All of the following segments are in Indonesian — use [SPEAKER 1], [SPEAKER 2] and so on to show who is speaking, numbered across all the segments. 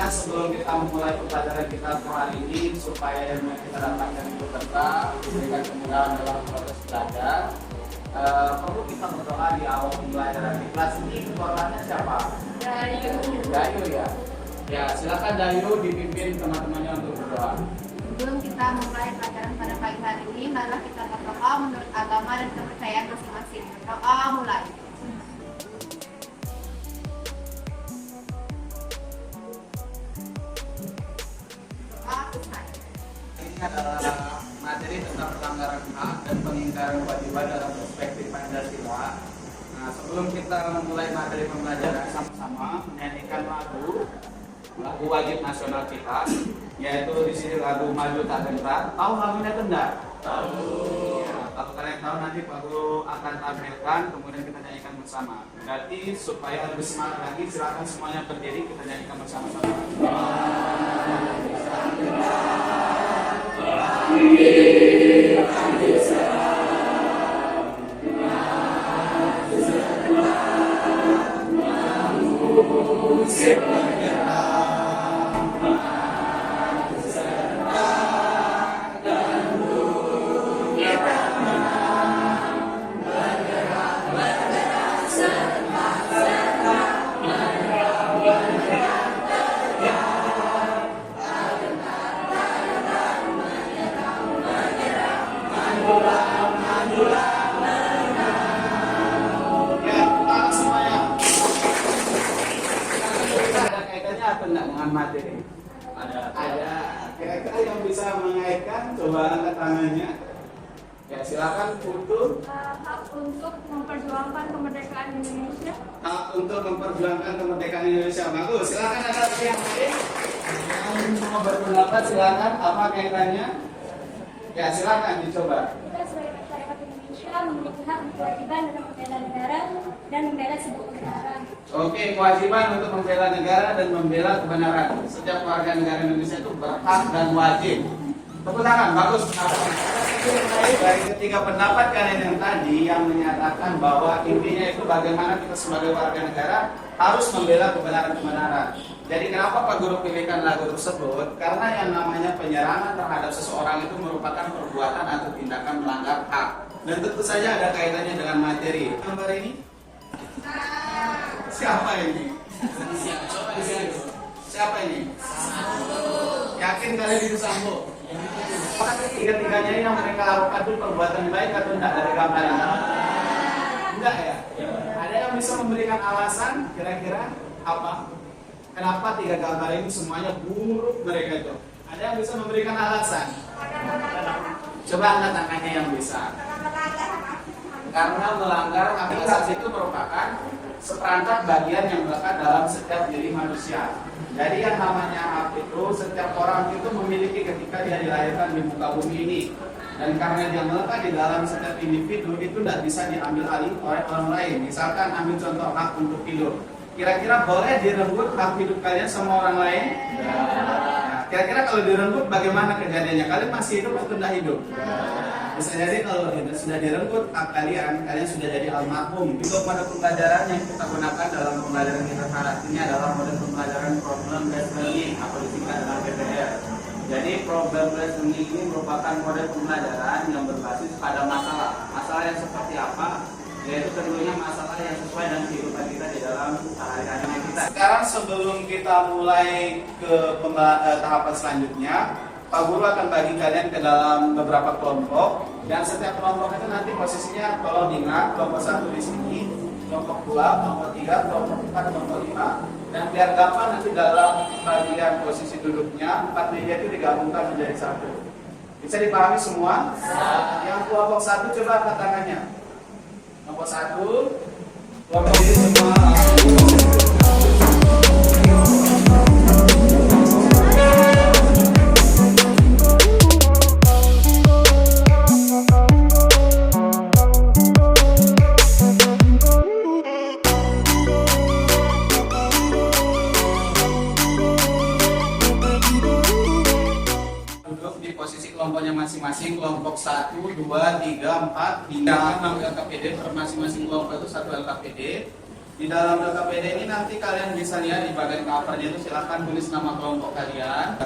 [SPEAKER 1] sebelum kita memulai pembelajaran kita hari ini, supaya yang kita dapatkan itu tetap memberikan kemudahan dalam proses belajar, perlu kita berdoa di awal pembelajaran. Di kelas ini ketuanya siapa? Dayu ya. Ya, silakan Dayu dipimpin teman-temannya untuk berdoa.
[SPEAKER 2] Sebelum kita memulai pelajaran pada pagi hari ini, marilah kita berdoa menurut agama dan kepercayaan masing-masing. Berdoa mulai.
[SPEAKER 1] Ini adalah materi tentang pelanggaran hak dan pengingkaran kewajiban dalam perspektif Pancasila. Nah, sebelum kita memulai materi pembelajaran, sama-sama menyanyikan lagu wajib nasional kita, yaitu di sini lagu Maju Tak Gentar. Tahu lagunya itu enggak? Tahu. Ya, kalau kalian tahu nanti Pak Guru akan tampilkan, kemudian kita nyanyikan bersama. Berarti supaya lebih semangat lagi, silakan semuanya berdiri, kita nyanyikan bersama-sama. Materi ada kira-kira yang bisa mengaitkan, coba angkat tangannya ya, silakan. Untuk
[SPEAKER 2] hak untuk memperjuangkan kemerdekaan Indonesia.
[SPEAKER 1] Hak untuk memperjuangkan kemerdekaan Indonesia. Bagus, silakan. Ada yang lain yang mau berpendapat, silakan. Apa kaitannya? Ya, silakan dicoba.
[SPEAKER 2] Kita sebagai masyarakat Indonesia memiliki hak dan kewajiban dalam membela negara dan membela sebuah kebenaran.
[SPEAKER 1] Oke, kewajiban untuk membela negara dan membela kebenaran. Setiap warga negara Indonesia itu berhak dan wajib. Tepuk tangan, bagus. Dari ketiga pendapat kalian yang tadi yang menyatakan bahwa intinya itu bagaimana kita sebagai warga negara harus membela kebenaran-kebenaran. Jadi kenapa Pak Guru pilihkan lagu tersebut? Karena yang namanya penyerangan terhadap seseorang itu merupakan perbuatan atau tindakan melanggar hak. Dan tentu saja ada kaitannya dengan materi. Gambar ini? Siapa ini? Siapa ini? Yakin kalian itu Sambo? Apakah tiga-tiganya ini yang mereka lakukan itu perbuatan baik atau tidak dari gambar ini? Enggak ya? Ada yang bisa memberikan alasan kira-kira apa? Kenapa tiga gambar ini semuanya buruk mereka itu? Ada yang bisa memberikan alasan? Coba angkat tangannya yang bisa. Karena melanggar hak asasi itu merupakan seperangkat bagian yang melekat dalam setiap diri manusia. Jadi yang namanya hak itu setiap orang itu memiliki ketika dia dilahirkan di muka bumi ini. Dan karena dia melekat di dalam setiap individu, itu tidak bisa diambil alih oleh orang lain. Misalkan ambil contoh hak untuk hidup. Kira-kira boleh direnggut hak hidup kalian sama orang lain? Nah, kira-kira kalau direnggut bagaimana kejadiannya? Kalian masih hidup atau tidak hidup? Bisa jadi kalau sudah direnggut hak kalian, kalian sudah jadi almarhum. Untuk pada pembelajaran yang kita gunakan dalam pembelajaran kita saat ini adalah model pembelajaran problem based learning atau disingkat dengan PBL. Jadi problem based learning ini merupakan model pembelajaran yang berbasis pada masalah. Masalah yang seperti apa? Yaitu tentunya masalah yang sesuai dengan kehidupan kita di dalam sehari-hari kita. Sekarang sebelum kita mulai ke tahapan selanjutnya, Pak Guru akan bagi kalian ke dalam beberapa kelompok, dan setiap kelompok itu nanti posisinya tolong diingat, kelompok 1 di sini, kelompok 2, kelompok 3, kelompok 4, kelompok 5, dan biar gampang nanti dalam bagian posisi duduknya 4 meja itu digabungkan menjadi satu. Bisa dipahami semua? Yang kelompok 1 coba angkat tangannya. Kelompok 1, kelompok ini semua. Kelompoknya masing-masing, kelompok 1, 2, 3, 4 hingga 6 LKPD. Per masing-masing kelompok itu 1 LKPD. Di dalam LKPD ini nanti kalian bisa lihat di bagian covernya itu silahkan tulis nama kelompok kalian.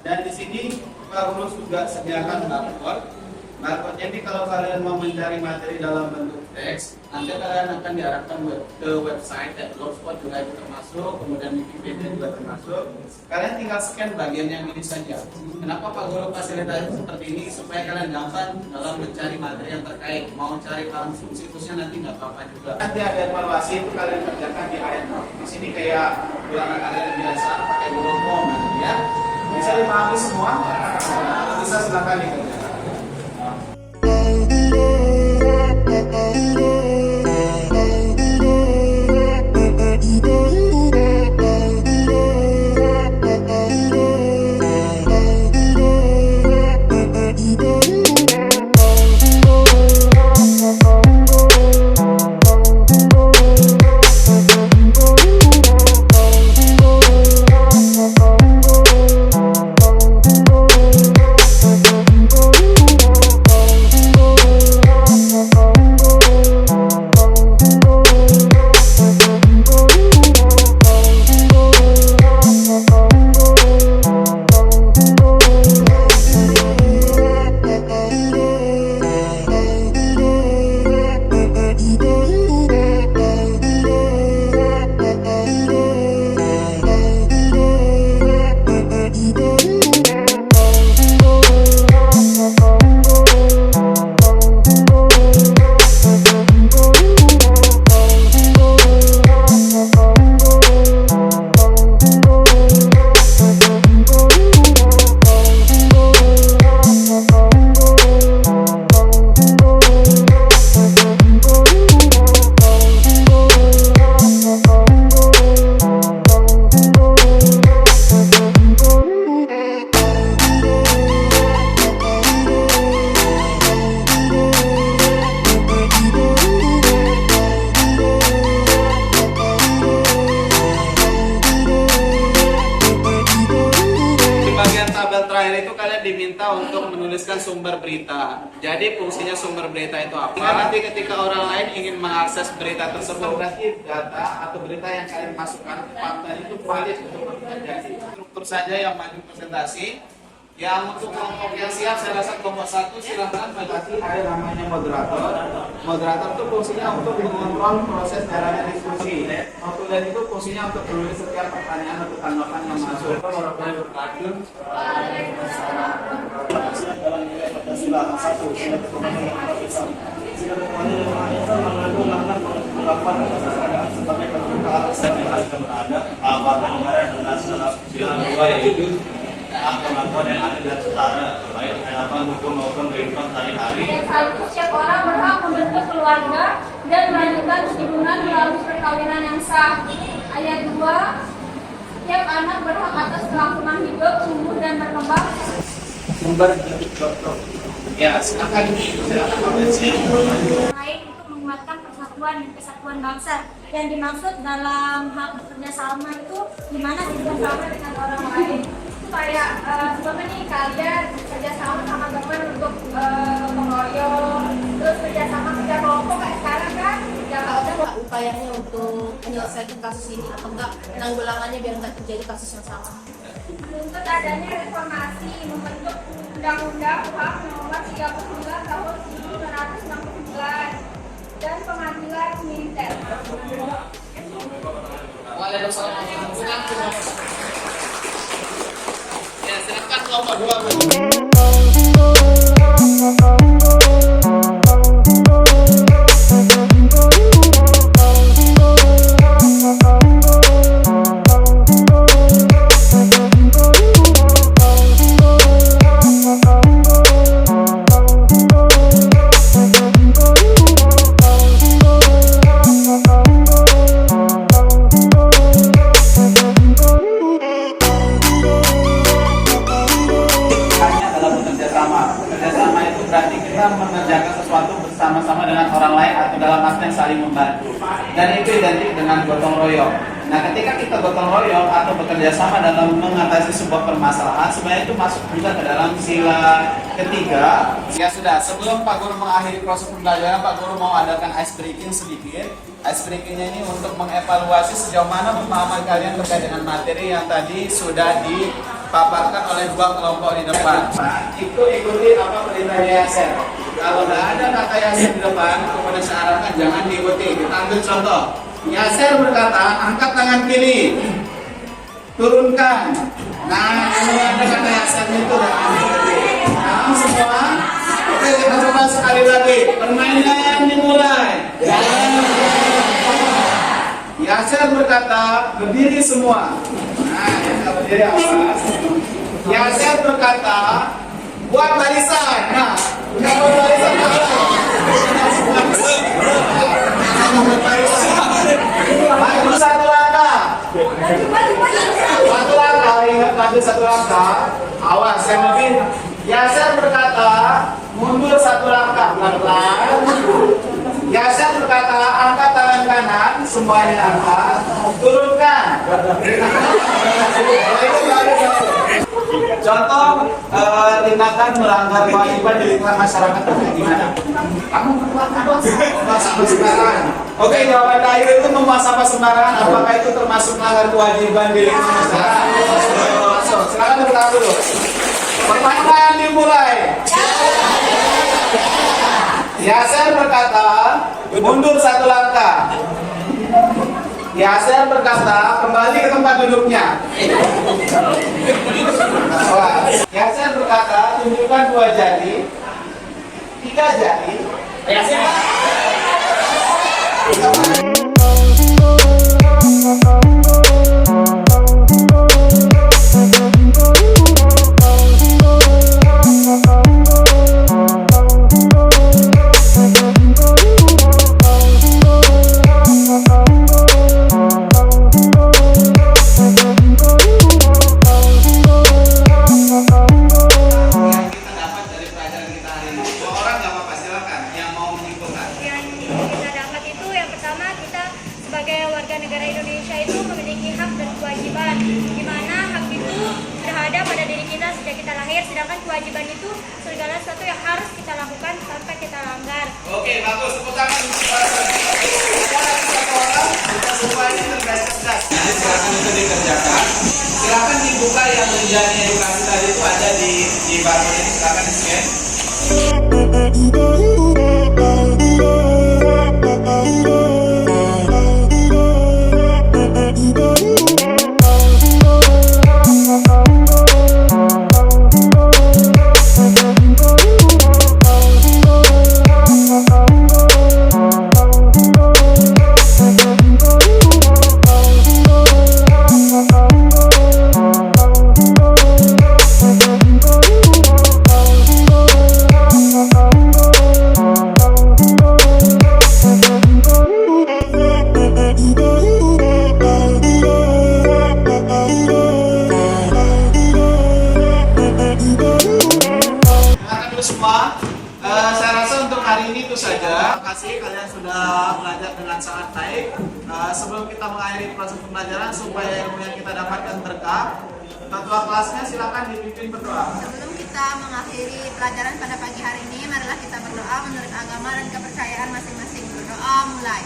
[SPEAKER 1] Dan di sini Pak Guru juga sediakan barcode. Barcode ini kalau kalian mau mencari materi dalam bentuk teks, nanti kalian akan diarahkan ke website dan blogspot juga itu termasuk, kemudian Wikipedia juga termasuk. Kalian tinggal scan bagian yang ini saja. Kenapa Pak Guru fasilitasi seperti ini? Supaya kalian gampang dalam mencari materi yang terkait. Mau cari langsung situsnya nanti nggak apa-apa juga. Nanti ada evaluasi itu kalian kerjakan di akhir. Di sini kayak ulangan kalian biasa pakai Google Form ya. Bisa dipahami semua? Bisa silakan dikerjakan. Terakhir itu kalian diminta untuk menuliskan sumber berita. Jadi fungsinya sumber berita itu apa? Nanti ketika orang lain ingin mengakses berita tersebut, berarti data atau berita yang kalian masukkan ke fakta itu valid untuk terjadi. Struktur saja yang maju presentasi. Yang untuk kelompok yang siap, saya rasa kelompok 1 silahkan berarti ada namanya moderator. Moderator itu fungsinya untuk mengontrol proses jalannya diskusi. Notulen itu fungsinya untuk menulis setiap pertanyaan atau tanggapan yang masuk. Warahmatullahi wabarakatuh. Dalam nilai Pancasila 1 mengandung makna pengakuan atas keadaan sebagai bentuk kealasan yang harus berada warga negara dan nasional. Yang kedua yaitu pengakuan yang adil dan setara baik di hadapan hukum maupun kehidupan sehari-hari.
[SPEAKER 3] Yang satu, setiap orang berhak membentuk keluarga dan melanjutkan hubungan melalui perkawinan yang sah. Ayat 2, setiap anak berhak atas kelangsungan hidup, tumbuh dan berkembang.
[SPEAKER 1] Sumber ya, silakan
[SPEAKER 3] Lain untuk menguatkan persatuan dan kesatuan bangsa. Yang dimaksud dalam hak bekerja sama itu gimana bekerja sama dengan orang lain. Kayak sebenarnya nih kalian kerjasama sama teman untuk pengoyong, terus kerjasama kerja kelompok kayak sekarang kan, ya kalau ada
[SPEAKER 2] Upayanya untuk menyelesaikan kasus ini atau enggak penanggulangannya biar enggak terjadi kasus yang sama.
[SPEAKER 3] Menuntut adanya reformasi membentuk Undang-Undang HAM Nomor 39 Tahun 1969 dan pengadilan militer.
[SPEAKER 1] Waalaikumsalam. Ya, silakan kelompok 2. Berarti kita mengerjakan sesuatu bersama-sama dengan orang lain atau dalam arti yang saling membantu. Dan itu identik dengan gotong royong. Nah, ketika kita gotong royong atau bekerja sama dalam mengatasi sebuah permasalahan, sebenarnya itu masuk juga ke dalam sila ketiga. Ya sudah, sebelum Pak Guru mengakhiri proses pembelajaran, Pak Guru mau adakan ice breaking sedikit. Ice breakingnya ini untuk mengevaluasi sejauh mana pemahaman kalian terkait dengan materi yang tadi sudah dipaparkan oleh dua kelompok di depan. Nah, ikuti apa perintahnya Yaser. Kalau tidak ada kata Yaser di depan, kemudian saya arahkan jangan diikuti. Kita ambil contoh. Yaser berkata, angkat tangan kiri, turunkan. Nah, ini ada kata Yaser itu. Nah, semua. Oke, kita coba sekali lagi. Permainan dimulai. Yaser berkata, berdiri semua. Nah, kita berdiri awas. Yaser berkata, buat barisan. Nah, buat barisan. Maju satu langkah. Satu langkah, ingat maju satu langkah. Awas, yang lebih. Yaser berkata, mundur satu langkah, pelan-pelan. Yaser berkata, angkat tangan kanan, semuanya angkat, turunkan. Contoh tindakan melanggar kewajiban di lingkungan masyarakat itu gimana? Kamu membuang sampah sembarangan. Oke, jawaban terakhir itu membuang sampah sembarangan. Apakah itu termasuk melanggar kewajiban di lingkungan masyarakat? Silakan bertahan dulu. Permainan dimulai. Yaser berkata, mundur satu langkah. Yaser berkata, kembali ke tempat duduknya. Yaser berkata, tunjukkan 2 jari, 3 jari. Yaser.
[SPEAKER 3] Sedangkan kewajiban itu segala sesuatu yang harus kita lakukan sampai kita langgar.
[SPEAKER 1] Oke, bagus. Tepuk tangan untuk satu orang. Kita semua ini tergas-tegas. Jadi silakan itu dikerjakan. Silakan dibuka yang menjadi edukasi tadi itu ada di barcode ini. Silakan di scan. Saya rasa untuk hari ini itu saja. Terima kasih kalian sudah belajar dengan sangat baik. Sebelum kita mengakhiri proses pembelajaran supaya ilmu yang kita dapatkan berkah, ketua kelasnya silakan dipimpin berdoa.
[SPEAKER 2] Sebelum kita mengakhiri pelajaran pada pagi hari ini, marilah kita berdoa menurut agama dan kepercayaan masing-masing. Berdoa mulai.